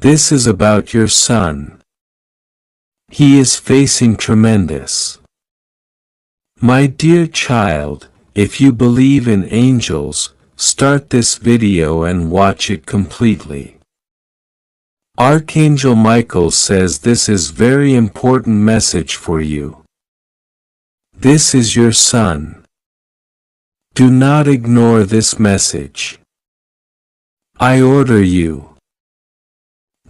This is about your son. He is facing tremendous. My dear child, if you believe in angels, start this video and watch it completely. Archangel Michael says this is very important message for you. This is your son. Do not ignore this message. I order you.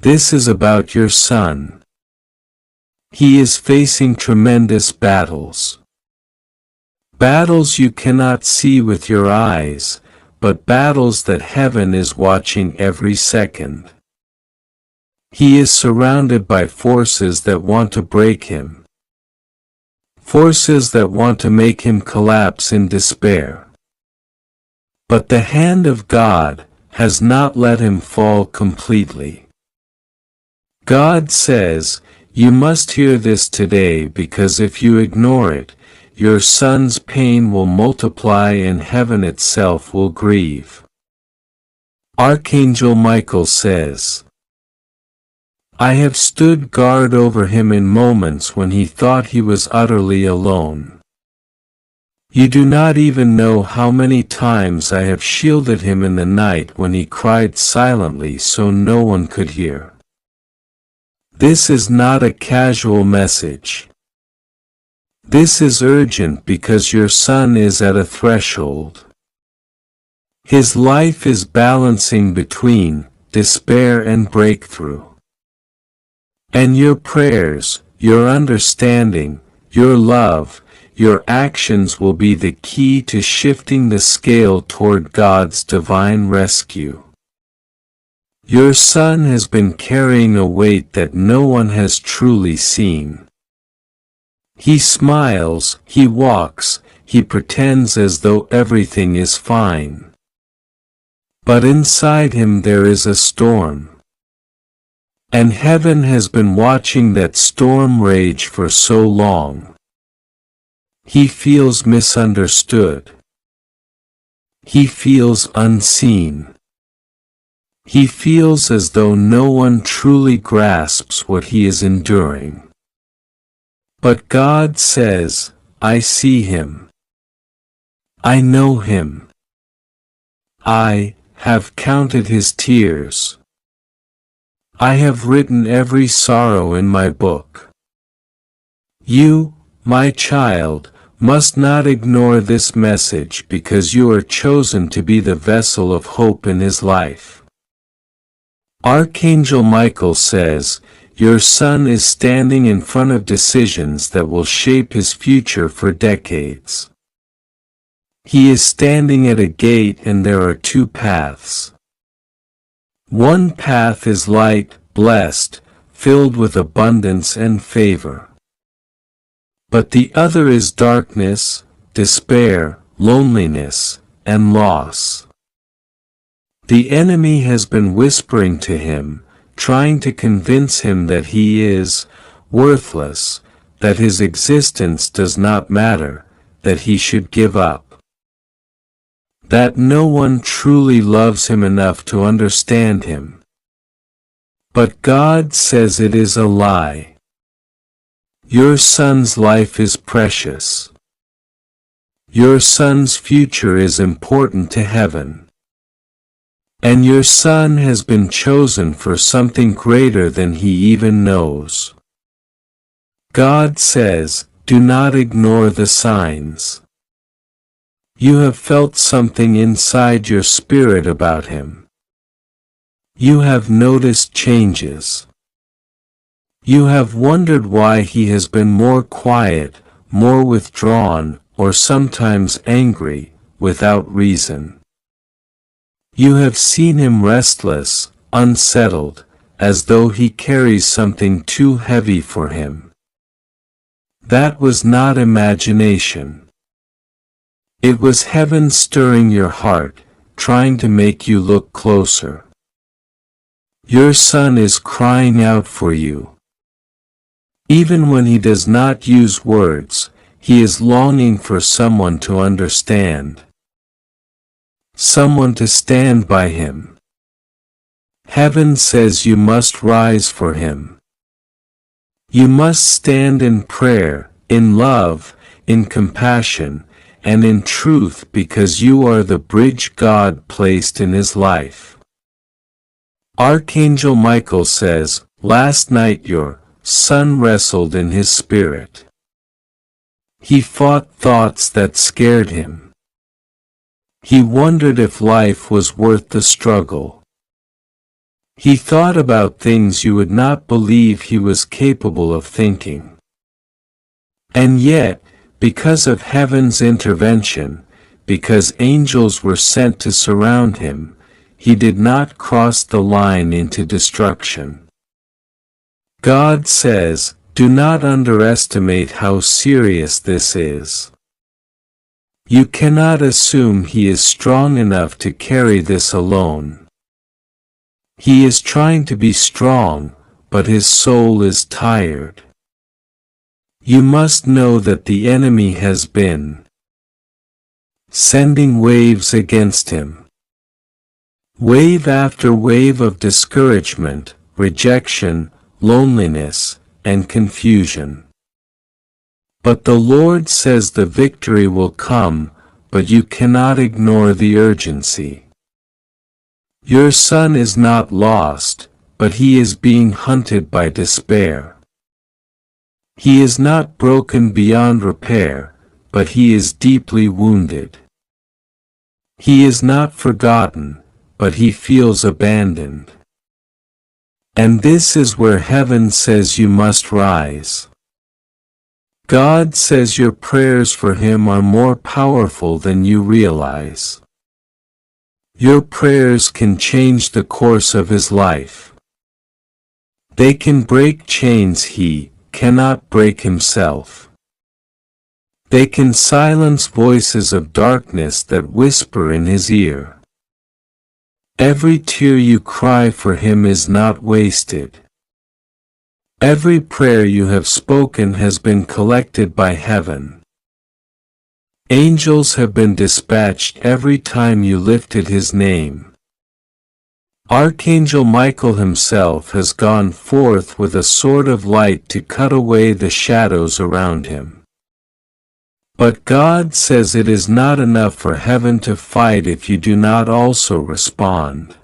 This is about your son. He is facing tremendous battles. Battles you cannot see with your eyes, but battles that heaven is watching every second. He is surrounded by forces that want to break him. Forces that want to make him collapse in despair. But the hand of God has not let him fall completely. God says, you must hear this today, because if you ignore it, your son's pain will multiply and heaven itself will grieve. Archangel Michael says, I have stood guard over him in moments when he thought he was utterly alone. You do not even know how many times I have shielded him in the night when he cried silently so no one could hear. This is not a casual message. This is urgent because your son is at a threshold. His life is balancing between despair and breakthrough. And your prayers, your understanding, your love, your actions will be the key to shifting the scale toward God's divine rescue. Your son has been carrying a weight that no one has truly seen. He smiles, he walks, he pretends as though everything is fine. But inside him there is a storm. And heaven has been watching that storm rage for so long. He feels misunderstood. He feels unseen. He feels as though no one truly grasps what he is enduring. But God says, I see him. I know him. I have counted his tears. I have written every sorrow in my book. You, my child, must not ignore this message because you are chosen to be the vessel of hope in his life. Archangel Michael says, your son is standing in front of decisions that will shape his future for decades. He is standing at a gate and there are two paths. One path is light, blessed, filled with abundance and favor. But the other is darkness, despair, loneliness, and loss. The enemy has been whispering to him, trying to convince him that he is worthless, that his existence does not matter, that he should give up. That no one truly loves him enough to understand him. But God says it is a lie. Your son's life is precious. Your son's future is important to heaven. And your son has been chosen for something greater than he even knows. God says, do not ignore the signs. You have felt something inside your spirit about him. You have noticed changes. You have wondered why he has been more quiet, more withdrawn, or sometimes angry, without reason. You have seen him restless, unsettled, as though he carries something too heavy for him. That was not imagination. It was heaven stirring your heart, trying to make you look closer. Your son is crying out for you. Even when he does not use words, he is longing for someone to understand. Someone to stand by him. Heaven says you must rise for him. You must stand in prayer, in love, in compassion, and in truth because you are the bridge God placed in his life. Archangel Michael says, last night your son wrestled in his spirit. He fought thoughts that scared him. He wondered if life was worth the struggle. He thought about things you would not believe he was capable of thinking. And yet, because of heaven's intervention, because angels were sent to surround him, he did not cross the line into destruction. God says, do not underestimate how serious this is. You cannot assume he is strong enough to carry this alone. He is trying to be strong, but his soul is tired. You must know that the enemy has been sending waves against him. Wave after wave of discouragement, rejection, loneliness, and confusion. But the Lord says the victory will come, but you cannot ignore the urgency. Your son is not lost, but he is being hunted by despair. He is not broken beyond repair, but he is deeply wounded. He is not forgotten, but he feels abandoned. And this is where heaven says you must rise. God says your prayers for him are more powerful than you realize. Your prayers can change the course of his life. They can break chains he cannot break himself. They can silence voices of darkness that whisper in his ear. Every tear you cry for him is not wasted. Every prayer you have spoken has been collected by heaven. Angels have been dispatched every time you lifted his name. Archangel Michael himself has gone forth with a sword of light to cut away the shadows around him. But God says it is not enough for heaven to fight if you do not also respond.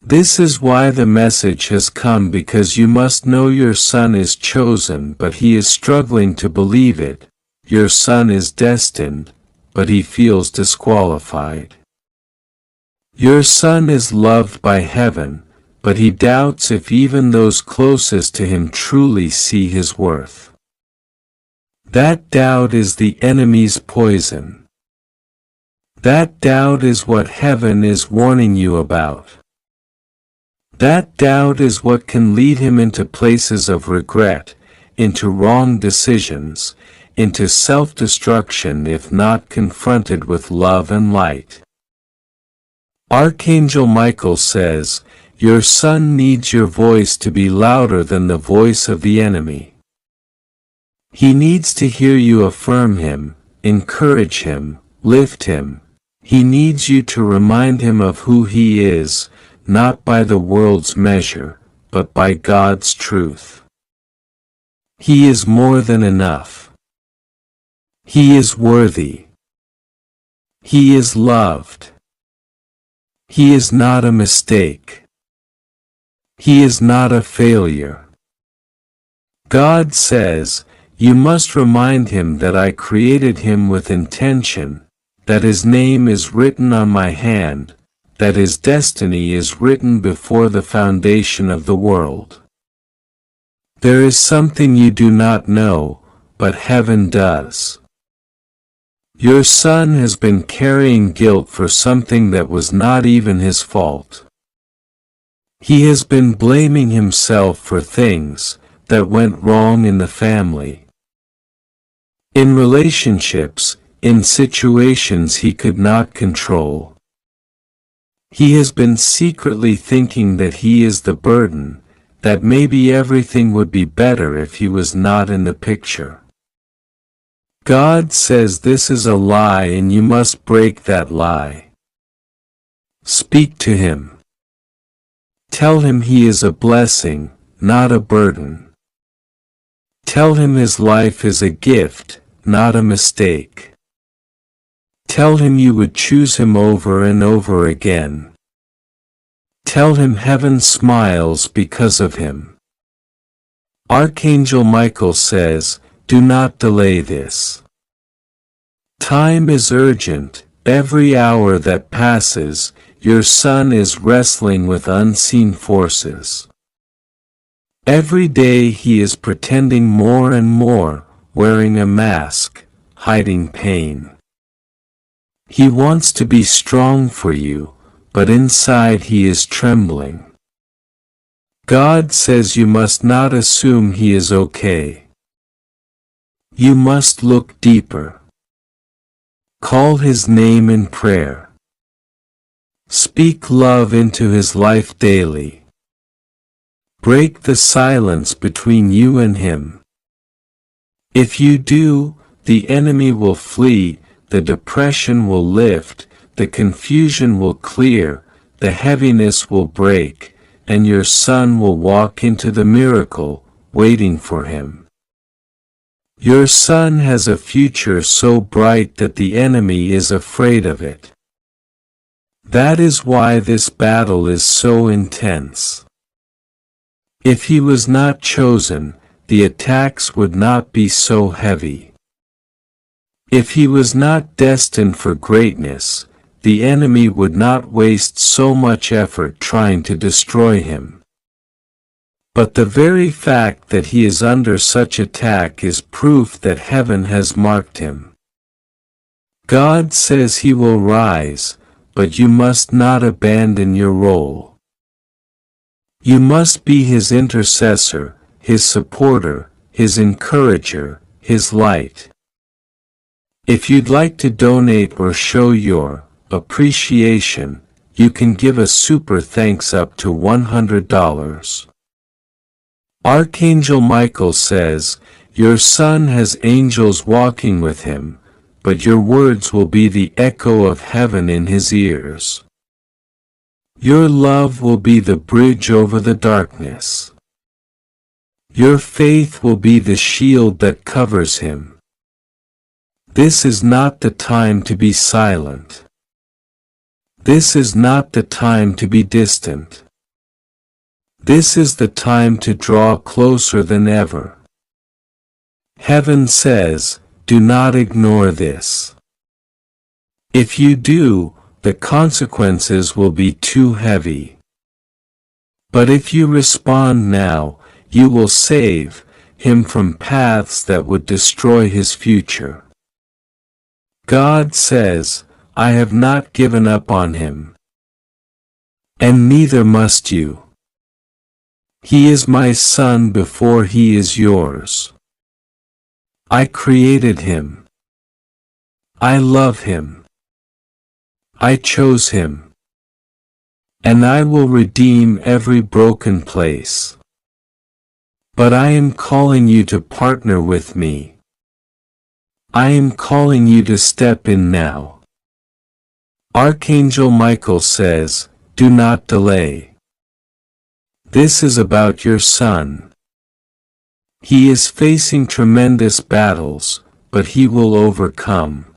This is why the message has come, because you must know your son is chosen but he is struggling to believe it. Your son is destined, but he feels disqualified. Your son is loved by heaven, but he doubts if even those closest to him truly see his worth. That doubt is the enemy's poison. That doubt is what heaven is warning you about. That doubt is what can lead him into places of regret, into wrong decisions, into self-destruction if not confronted with love and light. Archangel Michael says, your son needs your voice to be louder than the voice of the enemy. He needs to hear you affirm him, encourage him, lift him. He needs you to remind him of who he is, not by the world's measure, but by God's truth. He is more than enough. He is worthy. He is loved. He is not a mistake. He is not a failure. God says, you must remind him that I created him with intention, that his name is written on my hand, that his destiny is written before the foundation of the world. There is something you do not know, but heaven does. Your son has been carrying guilt for something that was not even his fault. He has been blaming himself for things that went wrong in the family. In relationships, in situations he could not control. He has been secretly thinking that he is the burden, that maybe everything would be better if he was not in the picture. God says this is a lie and you must break that lie. Speak to him. Tell him he is a blessing, not a burden. Tell him his life is a gift, not a mistake. Tell him you would choose him over and over again. Tell him heaven smiles because of him. Archangel Michael says, do not delay this. Time is urgent. Every hour that passes, your son is wrestling with unseen forces. Every day he is pretending more and more, wearing a mask, hiding pain. He wants to be strong for you, but inside he is trembling. God says you must not assume he is okay. You must look deeper. Call his name in prayer. Speak love into his life daily. Break the silence between you and him. If you do, the enemy will flee, the depression will lift, the confusion will clear, the heaviness will break, and your son will walk into the miracle, waiting for him. Your son has a future so bright that the enemy is afraid of it. That is why this battle is so intense. If he was not chosen, the attacks would not be so heavy. If he was not destined for greatness, the enemy would not waste so much effort trying to destroy him. But the very fact that he is under such attack is proof that heaven has marked him. God says he will rise, but you must not abandon your role. You must be his intercessor, his supporter, his encourager, his light. If you'd like to donate or show your appreciation, you can give a super thanks up to $100. Archangel Michael says, your son has angels walking with him, but your words will be the echo of heaven in his ears. Your love will be the bridge over the darkness. Your faith will be the shield that covers him. This is not the time to be silent. This is not the time to be distant. This is the time to draw closer than ever. Heaven says, do not ignore this. If you do, the consequences will be too heavy. But if you respond now, you will save him from paths that would destroy his future. God says, I have not given up on him. And neither must you. He is my son before he is yours. I created him. I love him. I chose him. And I will redeem every broken place. But I am calling you to partner with me. I am calling you to step in now. Archangel Michael says, do not delay. This is about your son. He is facing tremendous battles, but he will overcome.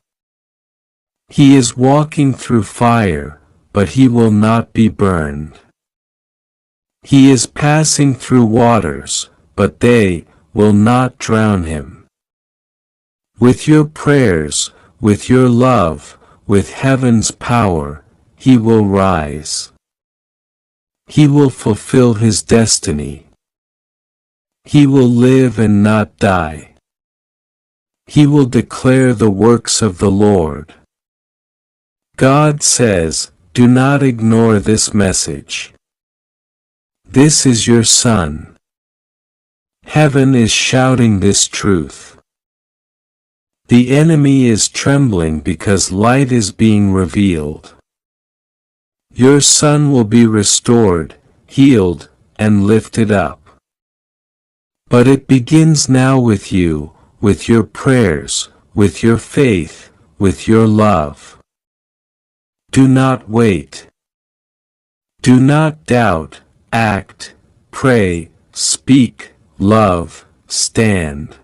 He is walking through fire, but he will not be burned. He is passing through waters, but they will not drown him. With your prayers, with your love, with heaven's power, he will rise. He will fulfill his destiny. He will live and not die. He will declare the works of the Lord. God says, do not ignore this message. This is your son. Heaven is shouting this truth. The enemy is trembling because light is being revealed. Your son will be restored, healed, and lifted up. But it begins now with you, with your prayers, with your faith, with your love. Do not wait. Do not doubt, act, pray, speak, love, stand.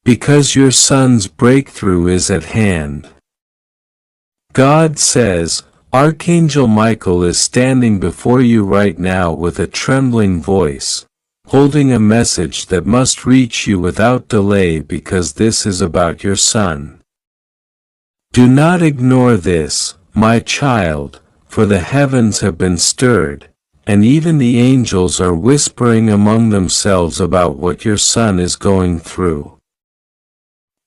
Because your son's breakthrough is at hand. God says, Archangel Michael is standing before you right now with a trembling voice, holding a message that must reach you without delay because this is about your son. Do not ignore this, my child, for the heavens have been stirred, and even the angels are whispering among themselves about what your son is going through.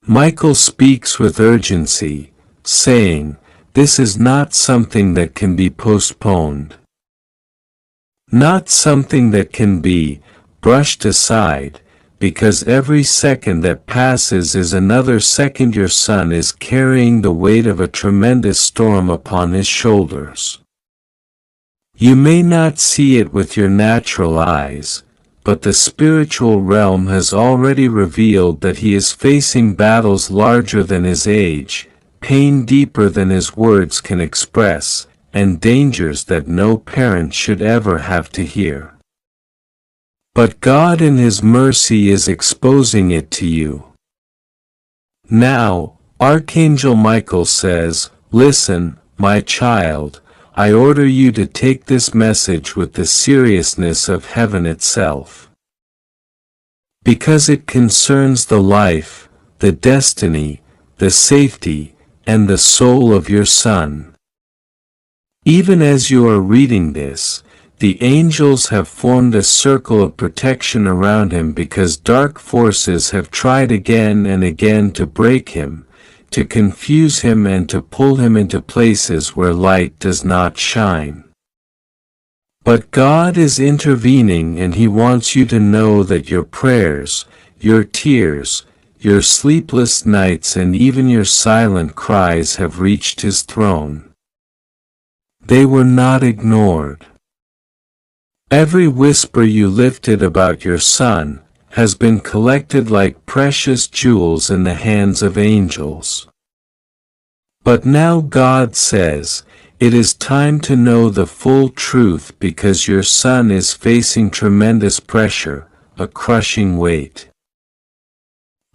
Michael speaks with urgency, saying, this is not something that can be postponed. Not something that can be brushed aside, because every second that passes is another second your son is carrying the weight of a tremendous storm upon his shoulders. You may not see it with your natural eyes, but the spiritual realm has already revealed that he is facing battles larger than his age, pain deeper than his words can express, and dangers that no parent should ever have to hear. But God in His mercy is exposing it to you. Now, Archangel Michael says, listen, my child, I order you to take this message with the seriousness of heaven itself. Because it concerns the life, the destiny, the safety, and the soul of your son. Even as you are reading this, the angels have formed a circle of protection around him because dark forces have tried again and again to break him, to confuse him and to pull him into places where light does not shine. But God is intervening and He wants you to know that your prayers, your tears, your sleepless nights and even your silent cries have reached His throne. They were not ignored. Every whisper you lifted about your son has been collected like precious jewels in the hands of angels. But now God says, it is time to know the full truth because your son is facing tremendous pressure, a crushing weight,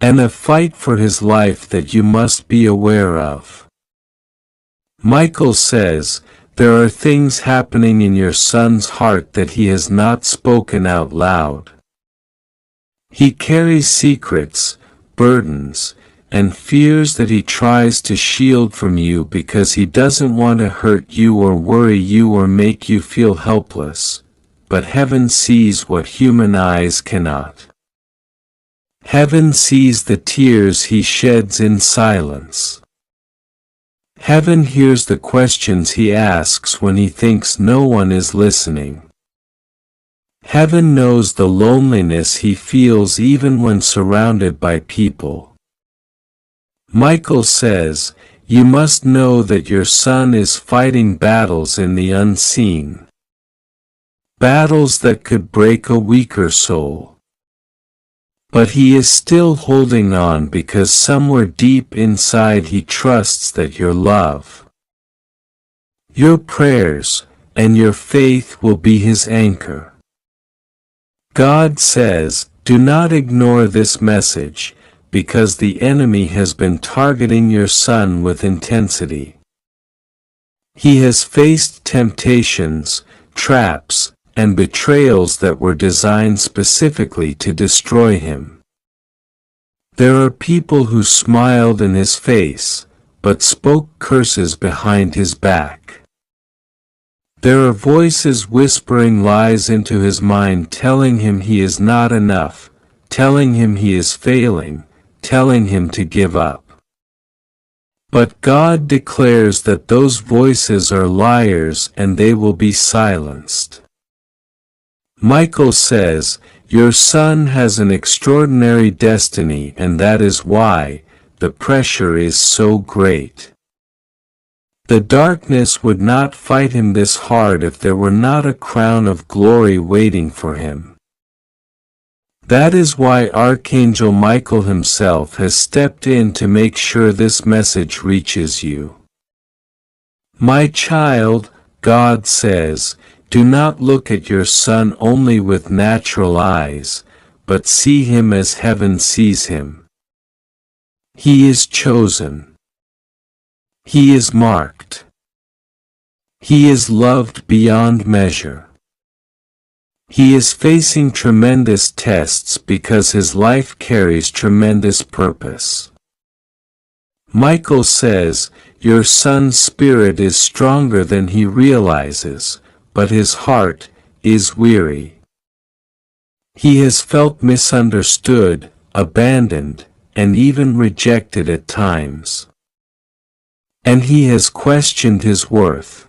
and a fight for his life that you must be aware of. Michael says, there are things happening in your son's heart that he has not spoken out loud. He carries secrets, burdens, and fears that he tries to shield from you because he doesn't want to hurt you or worry you or make you feel helpless, but heaven sees what human eyes cannot. Heaven sees the tears he sheds in silence. Heaven hears the questions he asks when he thinks no one is listening. Heaven knows the loneliness he feels even when surrounded by people. Michael says, you must know that your son is fighting battles in the unseen. Battles that could break a weaker soul. But he is still holding on because somewhere deep inside he trusts that your love, your prayers, and your faith will be his anchor. God says, do not ignore this message, because the enemy has been targeting your son with intensity. He has faced temptations, traps, and betrayals that were designed specifically to destroy him. There are people who smiled in his face, but spoke curses behind his back. There are voices whispering lies into his mind telling him he is not enough, telling him he is failing, telling him to give up. But God declares that those voices are liars and they will be silenced. Michael says, your son has an extraordinary destiny and that is why the pressure is so great. The darkness would not fight him this hard if there were not a crown of glory waiting for him. That is why Archangel Michael himself has stepped in to make sure this message reaches you. My child, God says, do not look at your son only with natural eyes, but see him as heaven sees him. He is chosen. He is marked. He is loved beyond measure. He is facing tremendous tests because his life carries tremendous purpose. Michael says, your son's spirit is stronger than he realizes, but his heart is weary. He has felt misunderstood, abandoned, and even rejected at times. And he has questioned his worth.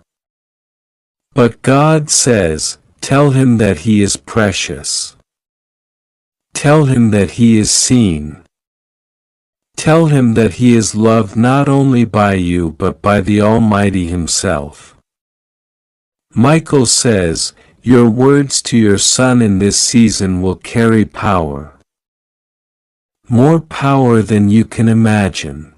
But God says, tell him that he is precious. Tell him that he is seen. Tell him that he is loved not only by you but by the Almighty Himself. Michael says, your words to your son in this season will carry power. More power than you can imagine.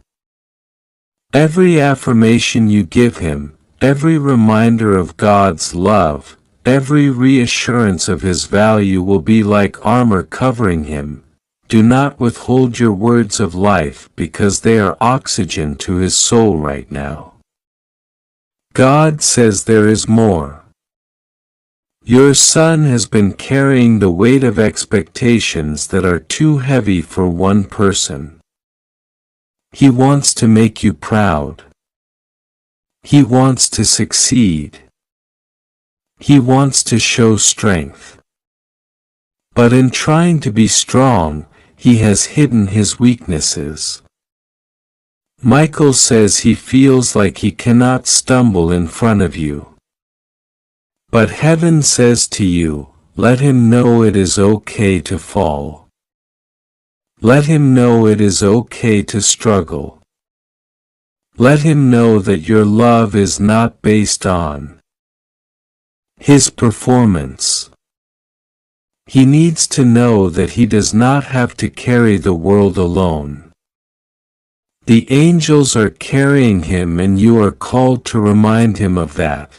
Every affirmation you give him, every reminder of God's love, every reassurance of His value will be like armor covering him. Do not withhold your words of life because they are oxygen to his soul right now. God says there is more. Your son has been carrying the weight of expectations that are too heavy for one person. He wants to make you proud. He wants to succeed. He wants to show strength. But in trying to be strong, he has hidden his weaknesses. Michael says he feels like he cannot stumble in front of you. But heaven says to you, let him know it is okay to fall. Let him know it is okay to struggle. Let him know that your love is not based on his performance. He needs to know that he does not have to carry the world alone. The angels are carrying him and you are called to remind him of that.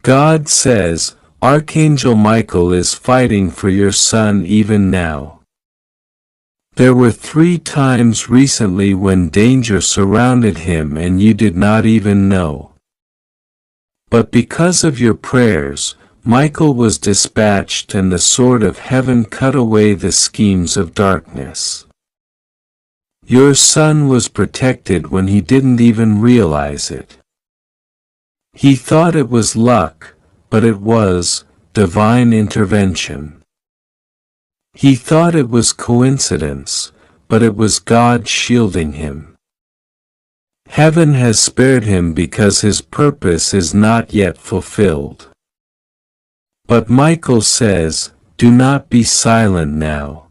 God says, Archangel Michael is fighting for your son even now. There were 3 times recently when danger surrounded him and you did not even know. But because of your prayers, Michael was dispatched and the sword of heaven cut away the schemes of darkness. Your son was protected when he didn't even realize it. He thought it was luck, but it was divine intervention. He thought it was coincidence, but it was God shielding him. Heaven has spared him because his purpose is not yet fulfilled. But Michael says, do not be silent now.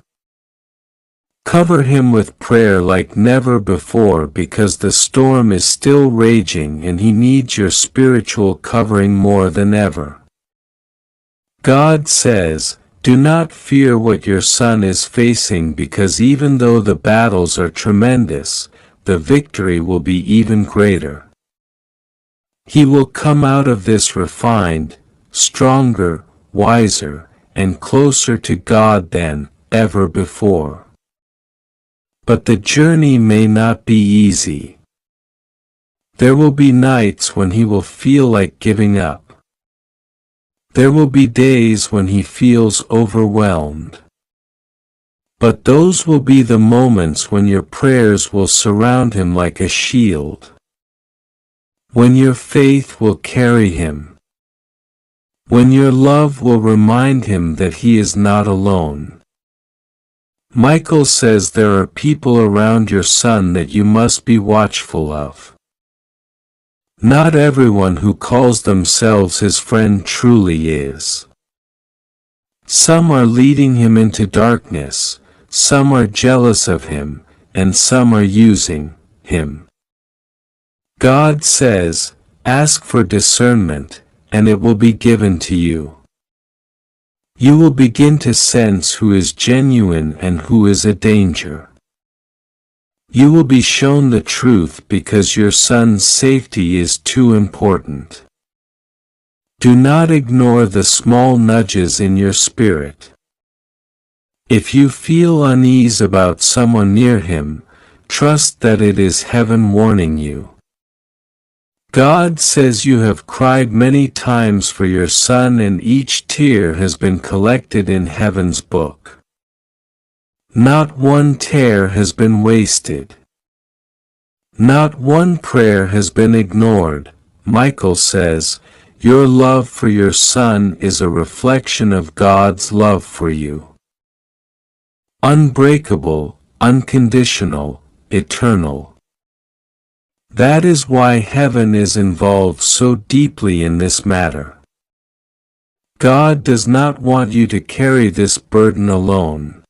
Cover him with prayer like never before because the storm is still raging and he needs your spiritual covering more than ever. God says, do not fear what your son is facing because even though the battles are tremendous, the victory will be even greater. He will come out of this refined, stronger, wiser, and closer to God than ever before. But the journey may not be easy. There will be nights when he will feel like giving up. There will be days when he feels overwhelmed. But those will be the moments when your prayers will surround him like a shield. When your faith will carry him. When your love will remind him that he is not alone. Michael says there are people around your son that you must be watchful of. Not everyone who calls themselves his friend truly is. Some are leading him into darkness, some are jealous of him, and some are using him. God says, ask for discernment, and it will be given to you. You will begin to sense who is genuine and who is a danger. You will be shown the truth because your son's safety is too important. Do not ignore the small nudges in your spirit. If you feel unease about someone near him, trust that it is heaven warning you. God says you have cried many times for your son, and each tear has been collected in heaven's book. Not one tear has been wasted. Not one prayer has been ignored. Michael says, your love for your son is a reflection of God's love for you. Unbreakable, unconditional, eternal. That is why heaven is involved so deeply in this matter. God does not want you to carry this burden alone.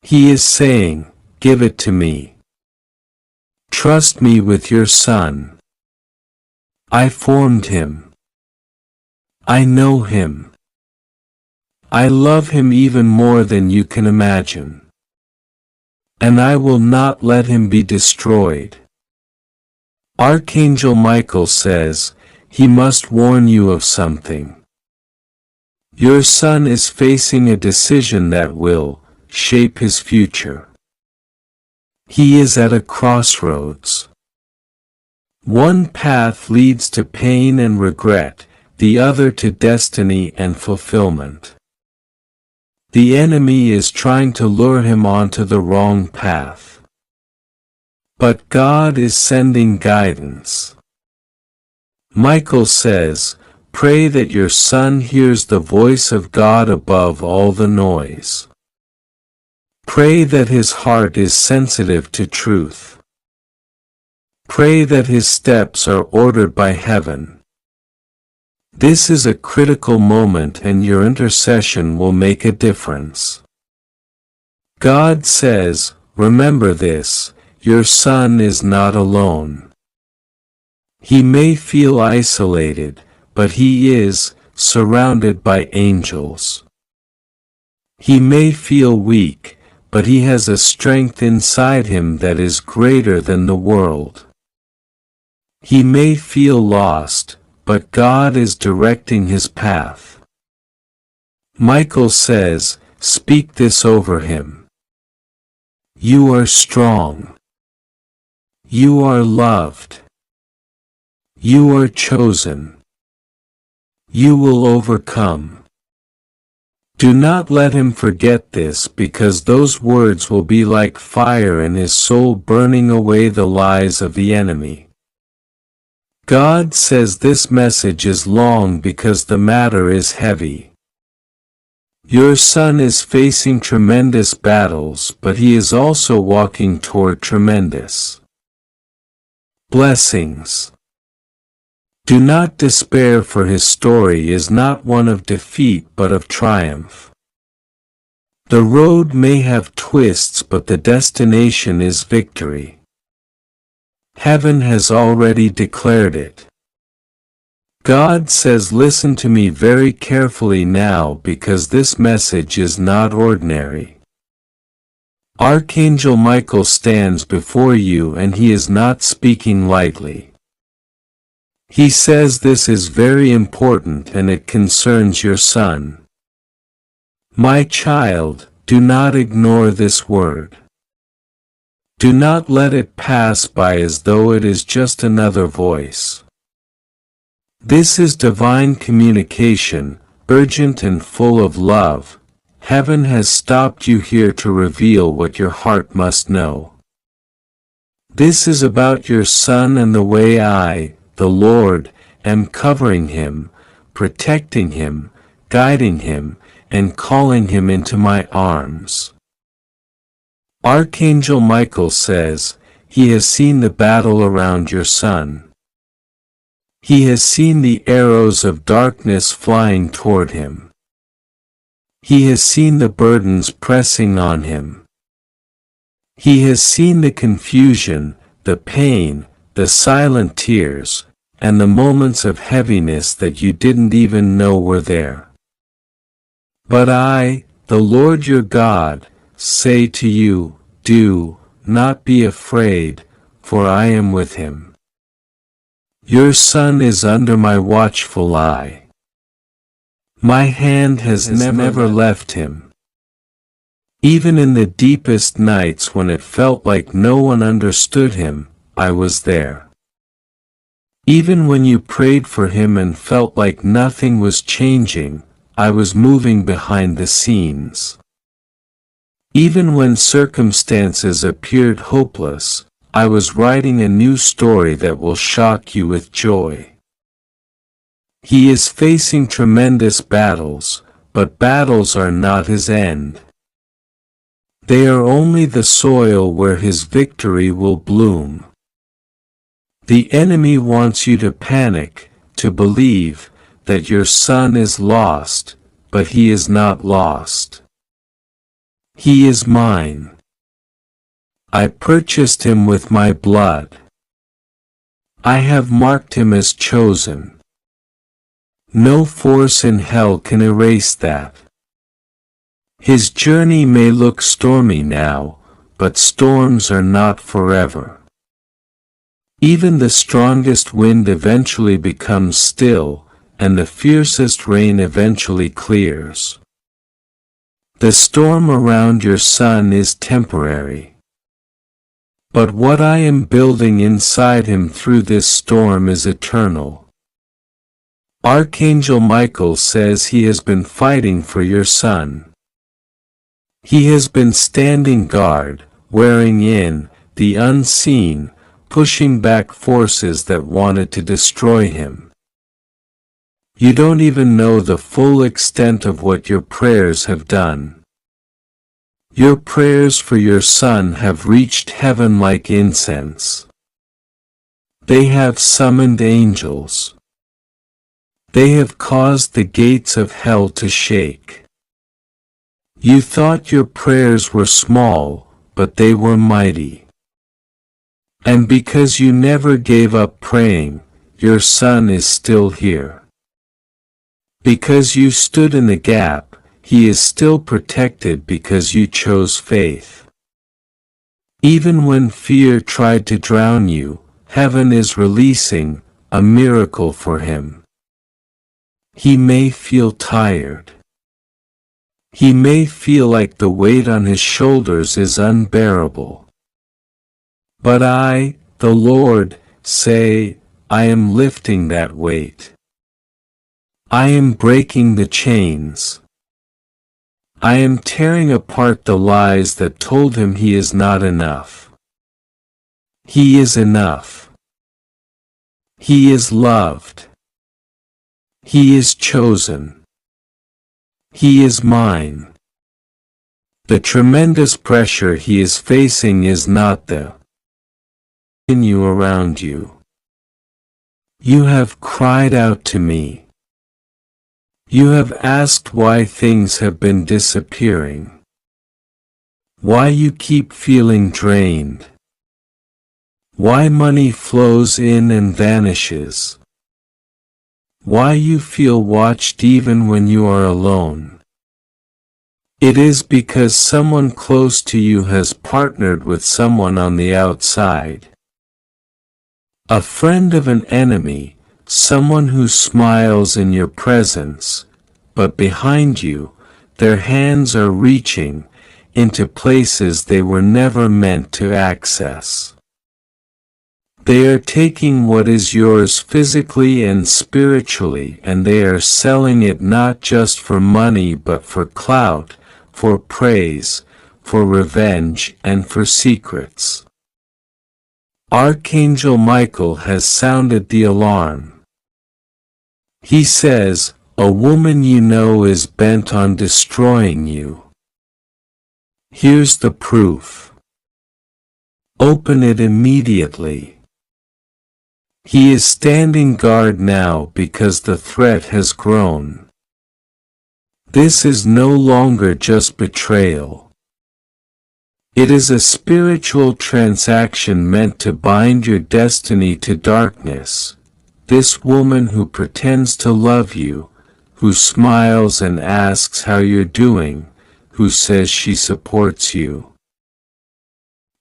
He is saying, give it to me. Trust me with your son. I formed him. I know him. I love him even more than you can imagine. And I will not let him be destroyed. Archangel Michael says, he must warn you of something. Your son is facing a decision that will shape his future. He is at a crossroads. One path leads to pain and regret, the other to destiny and fulfillment. The enemy is trying to lure him onto the wrong path. But God is sending guidance. Michael says, pray that your son hears the voice of God above all the noise. Pray that his heart is sensitive to truth. Pray that his steps are ordered by heaven. This is a critical moment, and your intercession will make a difference. God says, remember this. Your son is not alone. He may feel isolated, but he is surrounded by angels. He may feel weak, but he has a strength inside him that is greater than the world. He may feel lost, but God is directing his path. Michael says, speak this over him. You are strong. You are loved. You are chosen. You will overcome. Do not let him forget this, because those words will be like fire in his soul, burning away the lies of the enemy. God says this message is long because the matter is heavy. Your son is facing tremendous battles, but he is also walking toward tremendous blessings. Do not despair, for his story is not one of defeat but of triumph. The road may have twists, but the destination is victory. Heaven has already declared it. God says, listen to me very carefully now, because this message is not ordinary. Archangel Michael stands before you, and he is not speaking lightly. He says this is very important, and it concerns your son. My child, do not ignore this word. Do not let it pass by as though it is just another voice. This is divine communication, urgent and full of love. Heaven has stopped you here to reveal what your heart must know. This is about your son and the way I, the Lord, am covering him, protecting him, guiding him, and calling him into my arms. Archangel Michael says, he has seen the battle around your son. He has seen the arrows of darkness flying toward him. He has seen the burdens pressing on him. He has seen the confusion, the pain, the silent tears, and the moments of heaviness that you didn't even know were there. But I, the Lord your God, say to you, do not be afraid, for I am with him. Your son is under my watchful eye. My hand has never left him. Even in the deepest nights when it felt like no one understood him, I was there. Even when you prayed for him and felt like nothing was changing, I was moving behind the scenes. Even when circumstances appeared hopeless, I was writing a new story that will shock you with joy. He is facing tremendous battles, but battles are not his end. They are only the soil where his victory will bloom. The enemy wants you to panic, to believe that your son is lost, but he is not lost. He is mine. I purchased him with my blood. I have marked him as chosen. No force in hell can erase that. His journey may look stormy now, but storms are not forever. Even the strongest wind eventually becomes still, and the fiercest rain eventually clears. The storm around your son is temporary. But what I am building inside him through this storm is eternal. Archangel Michael says he has been fighting for your son. He has been standing guard, wearing in, the unseen, pushing back forces that wanted to destroy him. You don't even know the full extent of what your prayers have done. Your prayers for your son have reached heaven like incense. They have summoned angels. They have caused the gates of hell to shake. You thought your prayers were small, but they were mighty. And because you never gave up praying, your son is still here. Because you stood in the gap, he is still protected because you chose faith. Even when fear tried to drown you, heaven is releasing a miracle for him. He may feel tired. He may feel like the weight on his shoulders is unbearable. But I, the Lord, say, I am lifting that weight. I am breaking the chains. I am tearing apart the lies that told him he is not enough. He is enough. He is loved. He is chosen. He is mine. The tremendous pressure he is facing is not the you around you. You have cried out to me. You have asked why things have been disappearing. Why you keep feeling drained. Why money flows in and vanishes. Why you feel watched even when you are alone. It is because someone close to you has partnered with someone on the outside. A friend of an enemy, someone who smiles in your presence, but behind you, their hands are reaching into places they were never meant to access. They are taking what is yours physically and spiritually, and they are selling it not just for money but for clout, for praise, for revenge, and for secrets. Archangel Michael has sounded the alarm. He says, a woman you know is bent on destroying you. Here's the proof. Open it immediately. He is standing guard now because the threat has grown. This is no longer just betrayal. It is a spiritual transaction meant to bind your destiny to darkness. This woman who pretends to love you, who smiles and asks how you're doing, who says she supports you.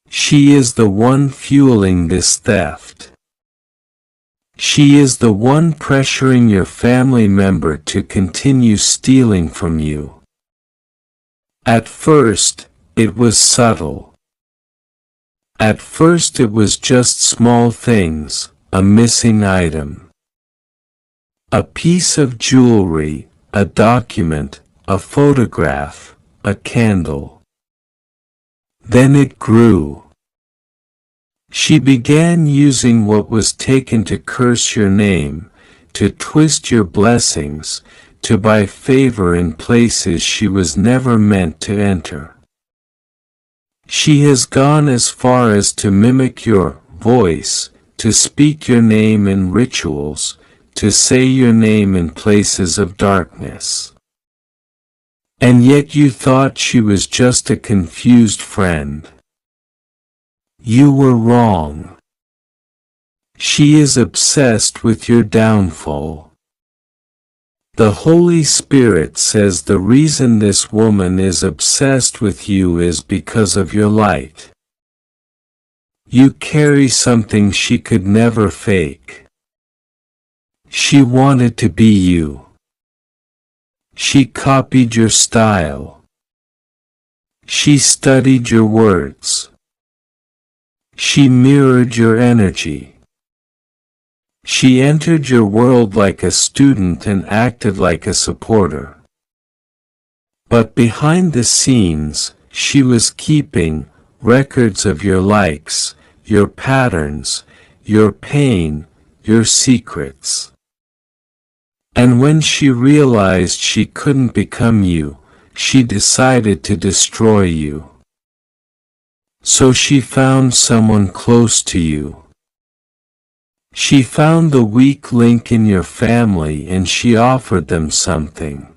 She is the one fueling this theft. She is the one pressuring your family member to continue stealing from you. At first, it was subtle. At first it was just small things, a missing item, a piece of jewelry, a document, a photograph, a candle. Then it grew. She began using what was taken to curse your name, to twist your blessings, to buy favor in places she was never meant to enter. She has gone as far as to mimic your voice, to speak your name in rituals, to say your name in places of darkness. And yet you thought she was just a confused friend. You were wrong. She is obsessed with your downfall. The Holy Spirit says the reason this woman is obsessed with you is because of your light. You carry something she could never fake. She wanted to be you. She copied your style. She studied your words. She mirrored your energy. She entered your world like a student and acted like a supporter. But behind the scenes, she was keeping records of your likes, your patterns, your pain, your secrets. And when she realized she couldn't become you, she decided to destroy you. So she found someone close to you. She found the weak link in your family and she offered them something.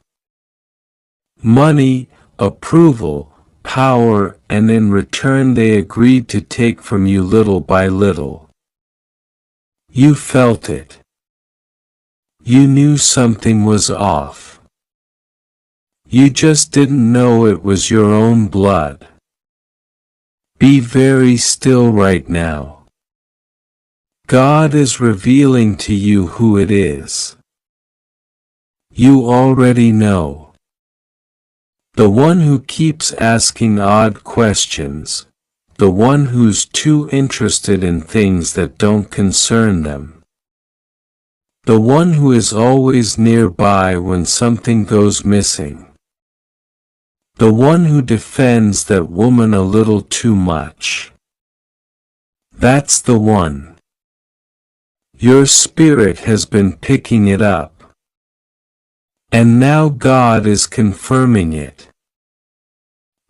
Money, approval, power, and in return they agreed to take from you little by little. You felt it. You knew something was off. You just didn't know it was your own blood. Be very still right now. God is revealing to you who it is. You already know. The one who keeps asking odd questions, the one who's too interested in things that don't concern them. The one who is always nearby when something goes missing. The one who defends that woman a little too much. That's the one. Your spirit has been picking it up. And now God is confirming it.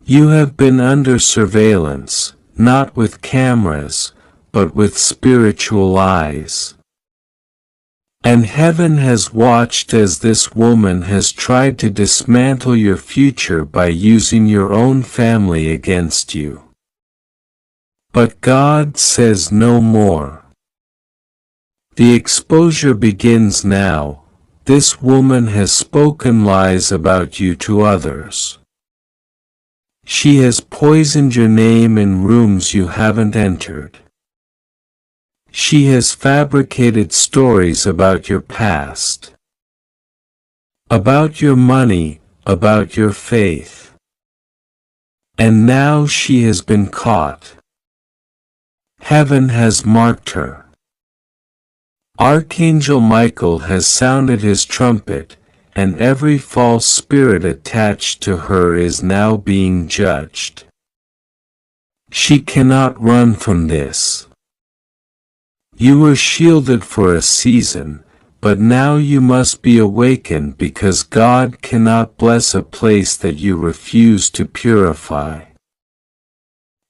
You have been under surveillance, not with cameras, but with spiritual eyes. And heaven has watched as this woman has tried to dismantle your future by using your own family against you. But God says no more. The exposure begins now. This woman has spoken lies about you to others. She has poisoned your name in rooms you haven't entered. She has fabricated stories about your past, about your money, about your faith. And now she has been caught. Heaven has marked her. Archangel Michael has sounded his trumpet, and every false spirit attached to her is now being judged. She cannot run from this. You were shielded for a season, but now you must be awakened because God cannot bless a place that you refuse to purify.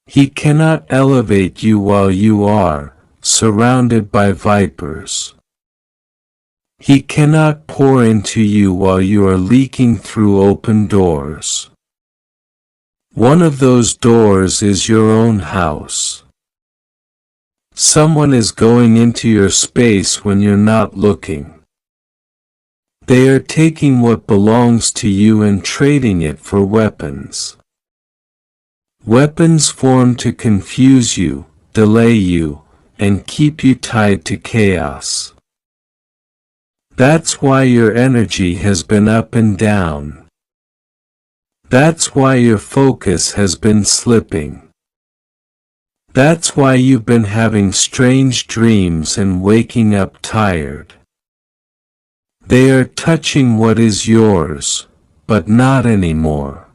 He cannot elevate you while you are surrounded by vipers. He cannot pour into you while you are leaking through open doors. One of those doors is your own house. Someone is going into your space when you're not looking. They are taking what belongs to you and trading it for weapons. Weapons formed to confuse you, delay you, and keep you tied to chaos. That's why your energy has been up and down. That's why your focus has been slipping. That's why you've been having strange dreams and waking up tired. They are touching what is yours, but not anymore.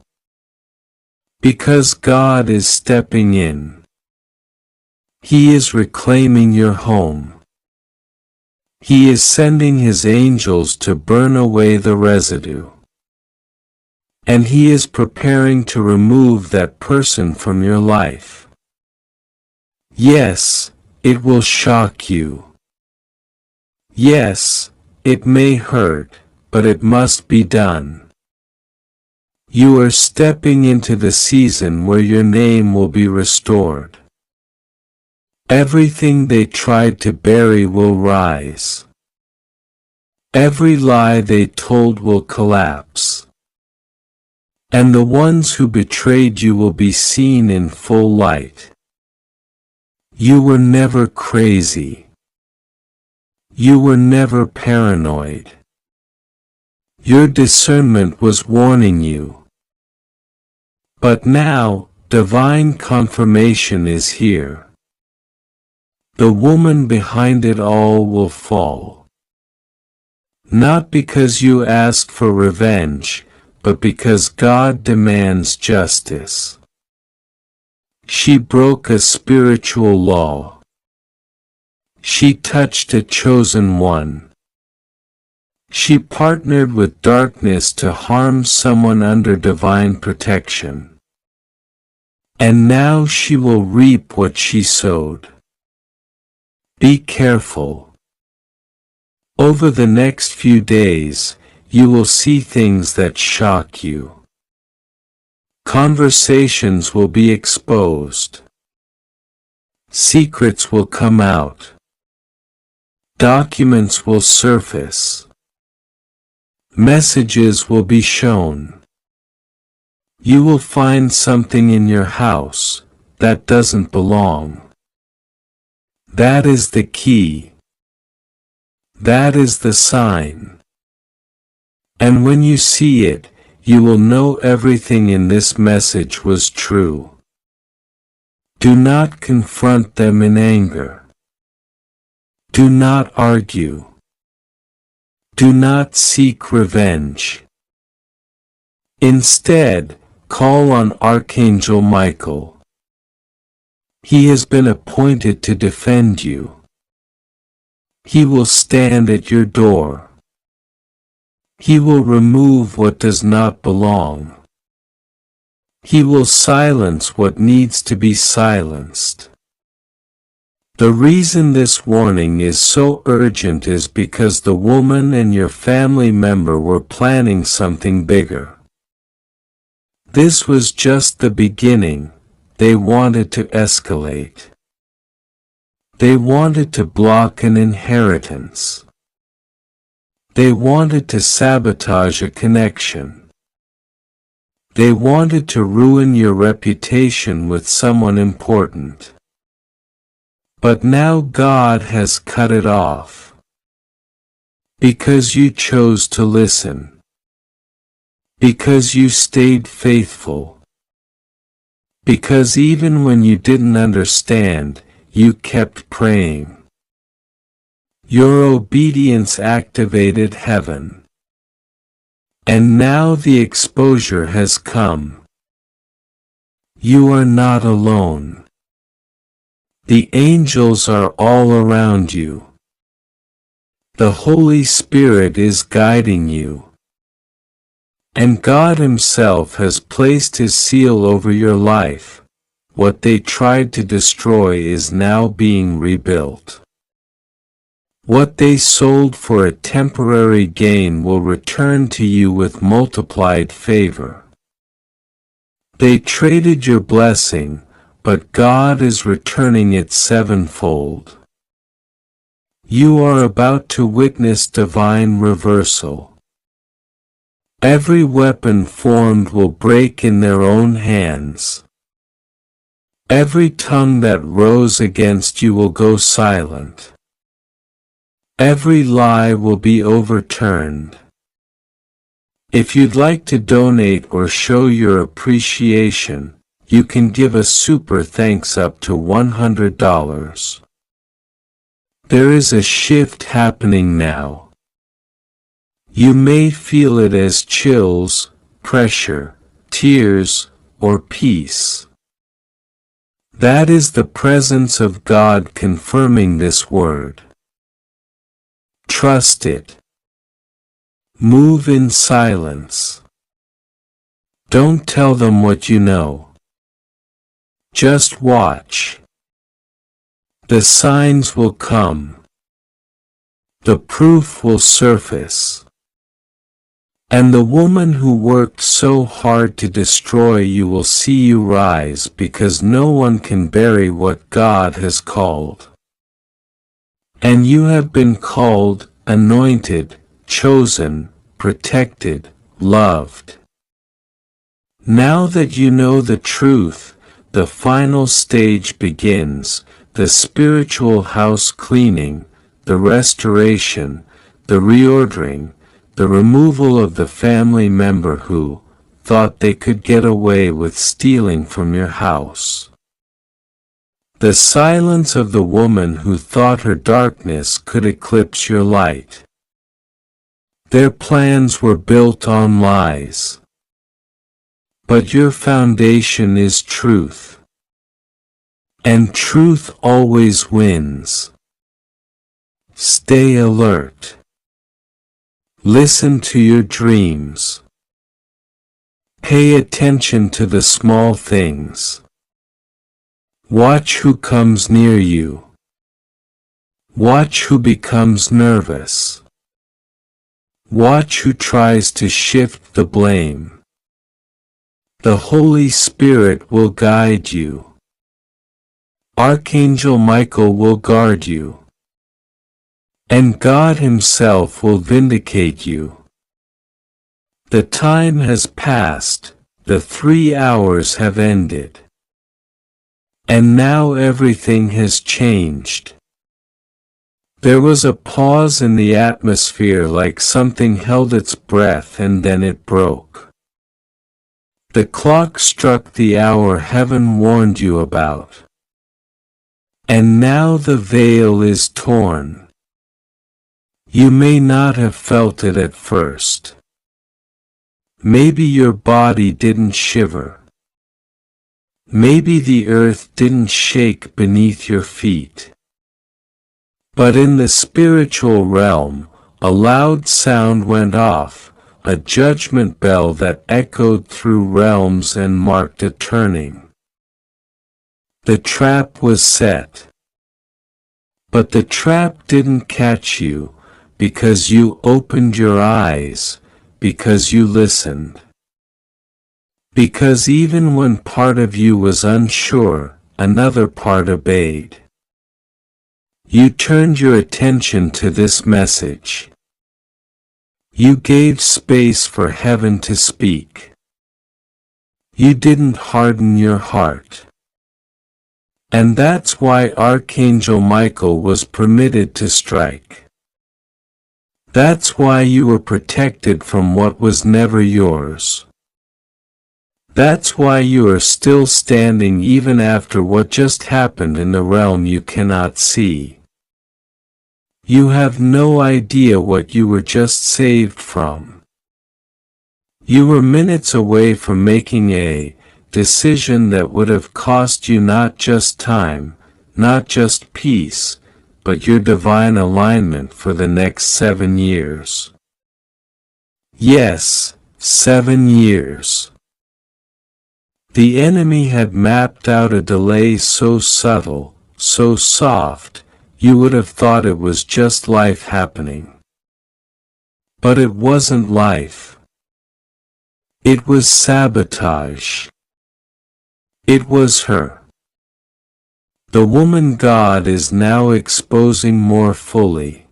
Because God is stepping in. He is reclaiming your home. He is sending His angels to burn away the residue. And He is preparing to remove that person from your life. Yes, it will shock you. Yes, it may hurt, but it must be done. You are stepping into the season where your name will be restored. Everything they tried to bury will rise. Every lie they told will collapse. And the ones who betrayed you will be seen in full light. You were never crazy. You were never paranoid. Your discernment was warning you. But now, divine confirmation is here. The woman behind it all will fall. Not because you asked for revenge, but because God demands justice. She broke a spiritual law. She touched a chosen one. She partnered with darkness to harm someone under divine protection. And now she will reap what she sowed. Be careful. Over the next few days, you will see things that shock you. Conversations will be exposed. Secrets will come out. Documents will surface. Messages will be shown. You will find something in your house that doesn't belong. That is the key. That is the sign. And when you see it, you will know everything in this message was true. Do not confront them in anger. Do not argue. Do not seek revenge. Instead, call on Archangel Michael. He has been appointed to defend you. He will stand at your door. He will remove what does not belong. He will silence what needs to be silenced. The reason this warning is so urgent is because the woman and your family member were planning something bigger. This was just the beginning. They wanted to escalate. They wanted to block an inheritance. They wanted to sabotage a connection. They wanted to ruin your reputation with someone important. But now God has cut it off. Because you chose to listen. Because you stayed faithful. Because even when you didn't understand, you kept praying. Your obedience activated heaven. And now the exposure has come. You are not alone. The angels are all around you. The Holy Spirit is guiding you. And God Himself has placed His seal over your life. What they tried to destroy is now being rebuilt. What they sold for a temporary gain will return to you with multiplied favor. They traded your blessing, but God is returning it sevenfold. You are about to witness divine reversal. Every weapon formed will break in their own hands. Every tongue that rose against you will go silent. Every lie will be overturned. If you'd like to donate or show your appreciation, you can give a super thanks up to $100. There is a shift happening now. You may feel it as chills, pressure, tears, or peace. That is the presence of God confirming this word. Trust it. Move in silence. Don't tell them what you know. Just watch. The signs will come. The proof will surface. And the woman who worked so hard to destroy you will see you rise, because no one can bury what God has called. And you have been called, anointed, chosen, protected, loved. Now that you know the truth, the final stage begins, the spiritual house cleaning, the restoration, the reordering, the removal of the family member who thought they could get away with stealing from your house. The silence of the woman who thought her darkness could eclipse your light. Their plans were built on lies. But your foundation is truth. And truth always wins. Stay alert. Listen to your dreams. Pay attention to the small things. Watch who comes near you. Watch who becomes nervous. Watch who tries to shift the blame. The Holy Spirit will guide you. Archangel Michael will guard you. And God Himself will vindicate you. The time has passed, the 3 hours have ended. And now everything has changed. There was a pause in the atmosphere, like something held its breath, and then it broke. The clock struck the hour heaven warned you about. And now the veil is torn. You may not have felt it at first. Maybe your body didn't shiver. Maybe the earth didn't shake beneath your feet. But in the spiritual realm, a loud sound went off, a judgment bell that echoed through realms and marked a turning. The trap was set. But the trap didn't catch you, because you opened your eyes, because you listened. Because even when part of you was unsure, another part obeyed. You turned your attention to this message. You gave space for heaven to speak. You didn't harden your heart. And that's why Archangel Michael was permitted to strike. That's why you were protected from what was never yours. That's why you are still standing even after what just happened in the realm you cannot see. You have no idea what you were just saved from. You were minutes away from making a decision that would have cost you not just time, not just peace, but your divine alignment for the next 7 years. Yes, 7 years. The enemy had mapped out a delay so subtle, so soft, you would have thought it was just life happening. But it wasn't life. It was sabotage. It was her. The woman God is now exposing more fully.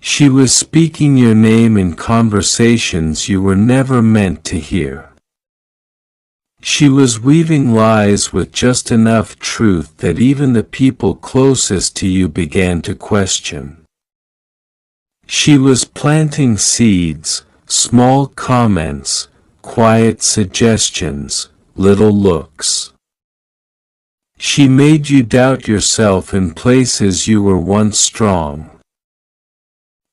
She was speaking your name in conversations you were never meant to hear. She was weaving lies with just enough truth that even the people closest to you began to question. She was planting seeds, small comments, quiet suggestions, little looks. She made you doubt yourself in places you were once strong.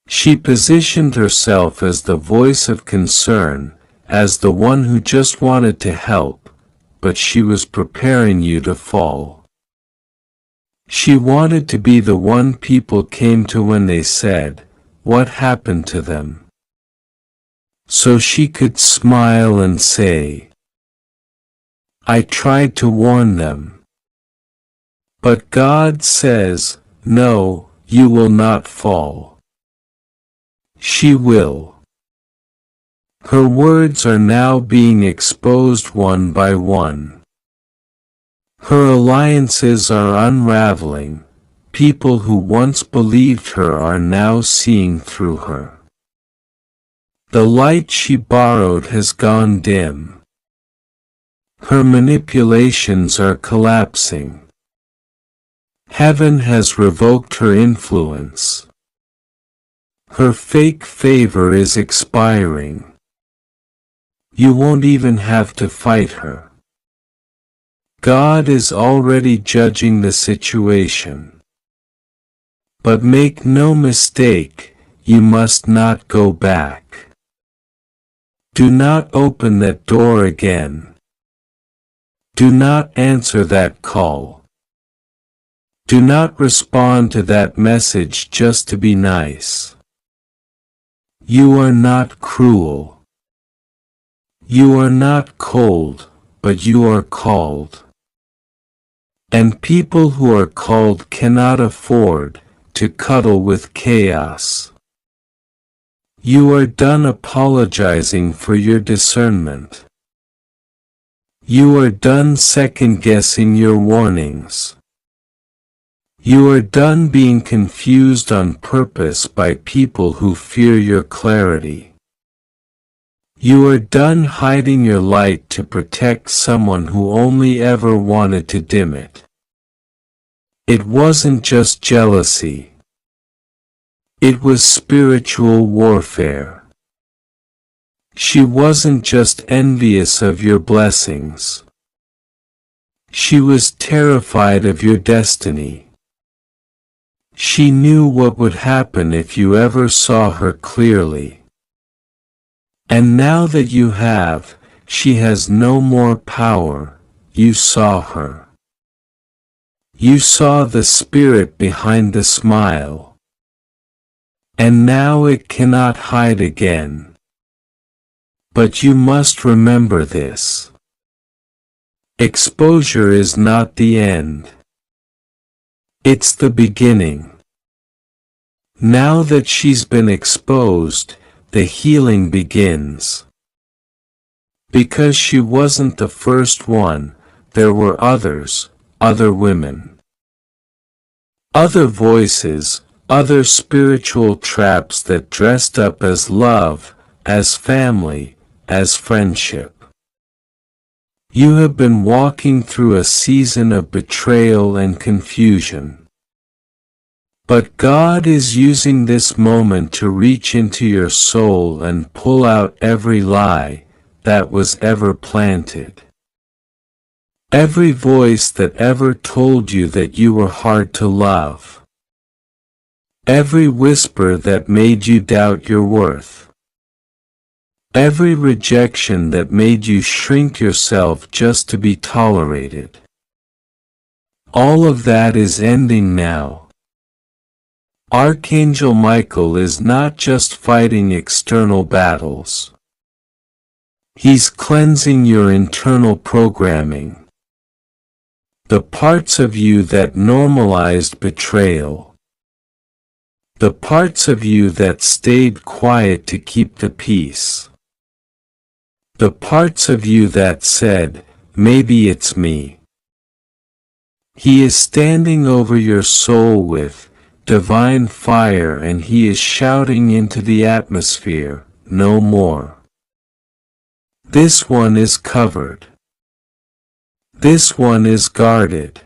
She positioned herself as the voice of concern, as the one who just wanted to help, but she was preparing you to fall. She wanted to be the one people came to when they said, "What happened to them?" So she could smile and say, "I tried to warn them." But God says, "No, you will not fall." She will. Her words are now being exposed one by one. Her alliances are unraveling. People who once believed her are now seeing through her. The light she borrowed has gone dim. Her manipulations are collapsing. Heaven has revoked her influence. Her fake favor is expiring. You won't even have to fight her. God is already judging the situation. But make no mistake, you must not go back. Do not open that door again. Do not answer that call. Do not respond to that message just to be nice. You are not cruel. You are not cold, but you are called. And people who are called cannot afford to cuddle with chaos. You are done apologizing for your discernment. You are done second-guessing your warnings. You are done being confused on purpose by people who fear your clarity. You are done hiding your light to protect someone who only ever wanted to dim it. It wasn't just jealousy. It was spiritual warfare. She wasn't just envious of your blessings. She was terrified of your destiny. She knew what would happen if you ever saw her clearly. And now that you have, she has no more power. You saw her. You saw the spirit behind the smile. And now it cannot hide again. But you must remember this. Exposure is not the end. It's the beginning. Now that she's been exposed, the healing begins. Because she wasn't the first one, there were others, other women. Other voices, other spiritual traps that dressed up as love, as family, as friendship. You have been walking through a season of betrayal and confusion. But God is using this moment to reach into your soul and pull out every lie that was ever planted. Every voice that ever told you that you were hard to love. Every whisper that made you doubt your worth. Every rejection that made you shrink yourself just to be tolerated. All of that is ending now. Archangel Michael is not just fighting external battles. He's cleansing your internal programming. The parts of you that normalized betrayal. The parts of you that stayed quiet to keep the peace. The parts of you that said, "Maybe it's me." He is standing over your soul with divine fire, and he is shouting into the atmosphere, "No more." This one is covered. This one is guarded.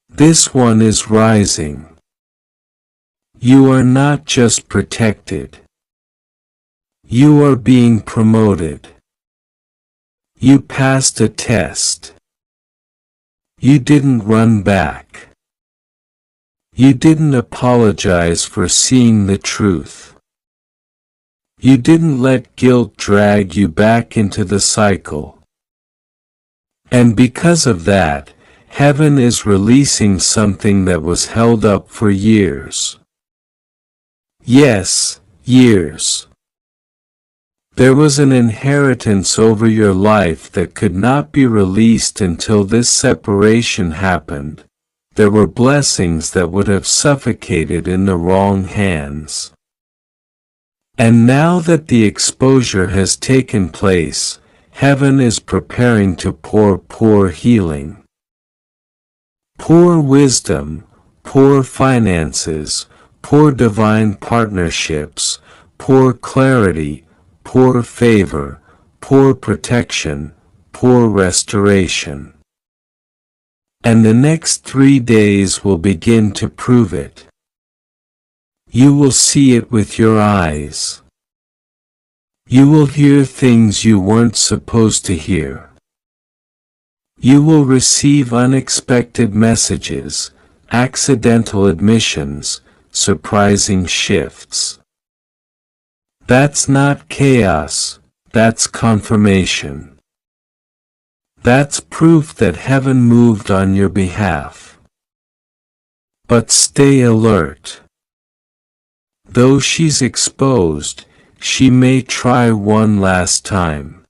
This one is rising. You are not just protected. You are being promoted. You passed a test. You didn't run back. You didn't apologize for seeing the truth. You didn't let guilt drag you back into the cycle. And because of that, heaven is releasing something that was held up for years. Yes, years. There was an inheritance over your life that could not be released until this separation happened. There were blessings that would have suffocated in the wrong hands. And now that the exposure has taken place, heaven is preparing to pour healing. Pour wisdom, pour finances, pour divine partnerships, pour clarity, pour favor, pour protection, pour restoration. And the next 3 days will begin to prove it. You will see it with your eyes. You will hear things you weren't supposed to hear. You will receive unexpected messages, accidental admissions, surprising shifts. That's not chaos, that's confirmation. That's proof that heaven moved on your behalf. But stay alert. Though she's exposed, she may try one last time.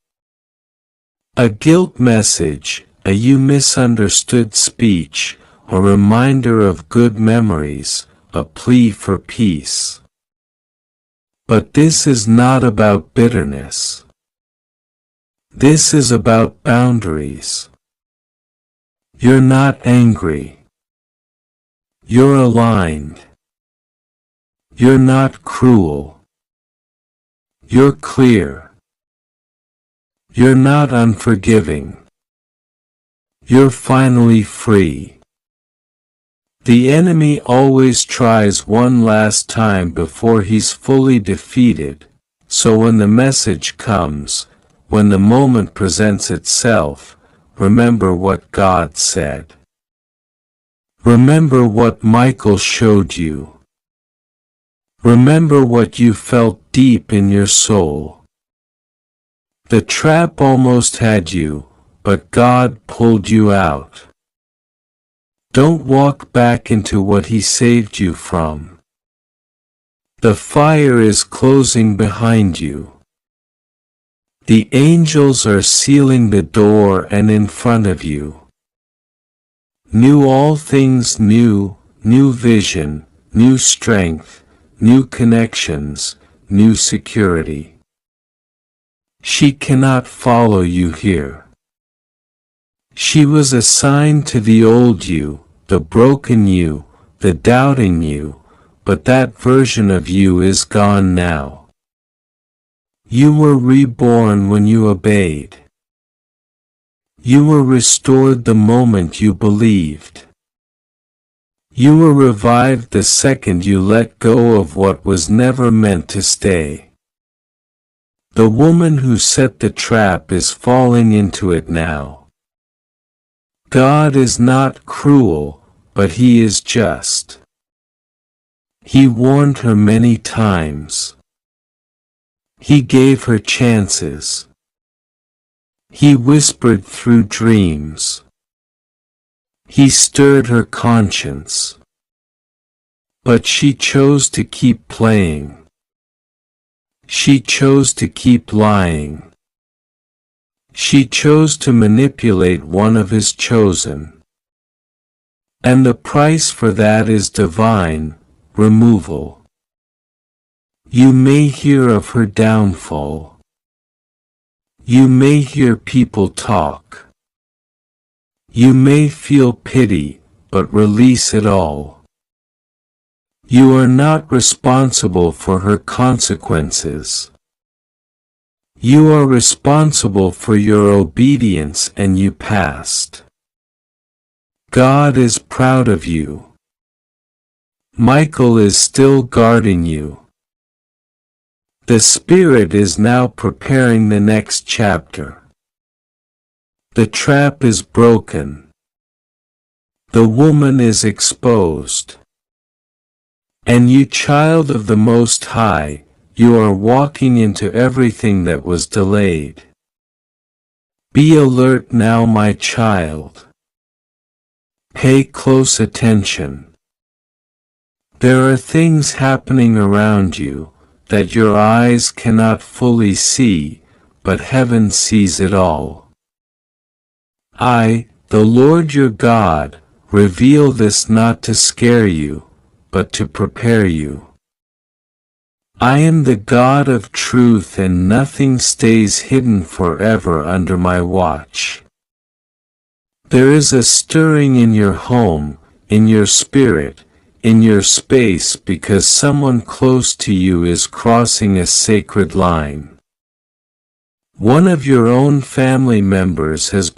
A guilt message, a you misunderstood speech, a reminder of good memories, a plea for peace. But this is not about bitterness. This is about boundaries. You're not angry. You're aligned. You're not cruel. You're clear. You're not unforgiving. You're finally free. The enemy always tries one last time before he's fully defeated, so when the message comes, when the moment presents itself, remember what God said. Remember what Michael showed you. Remember what you felt deep in your soul. The trap almost had you, but God pulled you out. Don't walk back into what He saved you from. The fire is closing behind you. The angels are sealing the door and in front of you. New all things new, new vision, new strength, new connections, new security. She cannot follow you here. She was assigned to the old you, the broken you, the doubting you, but that version of you is gone now. You were reborn when you obeyed. You were restored the moment you believed. You were revived the second you let go of what was never meant to stay. The woman who set the trap is falling into it now. God is not cruel, but He is just. He warned her many times. He gave her chances. He whispered through dreams. He stirred her conscience. But she chose to keep playing. She chose to keep lying. She chose to manipulate one of His chosen. And the price for that is divine removal. You may hear of her downfall. You may hear people talk. You may feel pity, but release it all. You are not responsible for her consequences. You are responsible for your obedience, and you passed. God is proud of you. Michael is still guarding you. The Spirit is now preparing the next chapter. The trap is broken. The woman is exposed. And you, child of the Most High, you are walking into everything that was delayed. Be alert now, my child. Pay close attention. There are things happening around you that your eyes cannot fully see, but heaven sees it all. I, the Lord your God, reveal this not to scare you, but to prepare you. I am the God of truth, and nothing stays hidden forever under my watch. There is a stirring in your home, in your spirit, in your space, because someone close to you is crossing a sacred line. One of your own family members has been